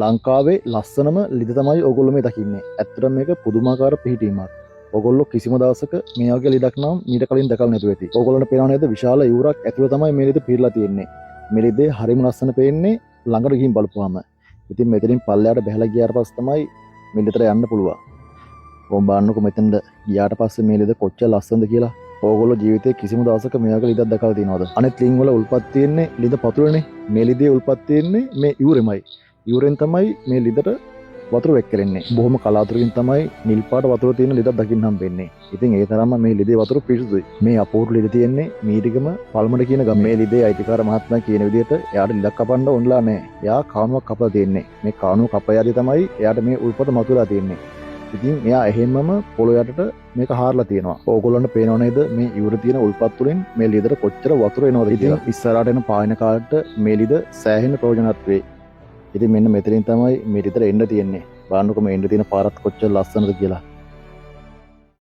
ලංකාවේ ලස්සනම ලිද තමයි ඔයගොල්ලෝ මේ දකින්නේ. ඇත්තටම මේක පුදුමාකාර පිහිටීමක්. ඔයගොල්ලෝ කිසිම දවසක මේ වගේ ලිදක් නම් මීට කලින් දැකලා නැතුව ඇති. ඔයගොල්ලන්ට පේනව නේද විශාල යූරක් ඇතුළේ තමයි මේ ලිද පිරලා තියෙන්නේ. මේ ලිදේ හරිම ලස්සන පේන්නේ ළඟට ගිහින් බලපුවාම. ඉතින් මෙතනින් පල්ලෙහාට බහලා ගියාට පස්සේ තමයි මේ ලිදට යන්න පුළුවන්. කොහොම බලන්නකො මෙතනට ගියාට පස්සේ මේ ලිද කොච්චර ලස්සනද කියලා. ඕගොල්ලෝ ජීවිතේ කිසිම දවසක මේ වගේ ලිදක් දැකලා තියෙනවද? අනෙත් ලිං වල උල්පත් තියෙන්නේ ලිද පතුලනේ. මේ ලිදේ උල්පත් තියෙන්නේ මේ යූරෙමයි. යූරෙන් තමයි මේ ලිදට වතුර වෙක් කරන්නේ. බොහොම කලාතුරකින් තමයි නිල් පාට වතුර තියෙන ලිදක් දකින්න හම්බෙන්නේ. ඉතින් ඒ තරම්ම මේ ලිදේ වතුර පිරිසුදුයි. මේ අපූර්ව ලිද තියෙන්නේ මීරිගම පල්මඩ කියන ගම. මේ ලිදේ අයිතිකාර මහත්මයා කියන විදිහට එයාට ලිදක් කපන්න ඕනලා නැහැ. එයා කානුවක් කපලා තියෙන්නේ. මේ කානුව කපයාදී තමයි එයාට මේ උල්පත මතුවලා තියෙන්නේ. ඉතින් එයා එහෙම්මම පොළොව යටට මේක හාරලා තියෙනවා. ඕගොල්ලන්ට පේනව නේද මේ යූර තියෙන උල්පත් වලින් මේ ලිදට කොච්චර වතුර එනවද කියලා. ඉතින් ඉස්සරහට එන පායන කාලට මේ ලිද සෑහෙන ප්‍රයෝජනවත් වෙයි. ඉතින් මෙන්න මෙතනින් තමයි මේ ලිදට එන්න තියෙන්නේ. බලන්නකො මේ එන්න තියෙන පාරත් කොච්චර ලස්සනද කියලා.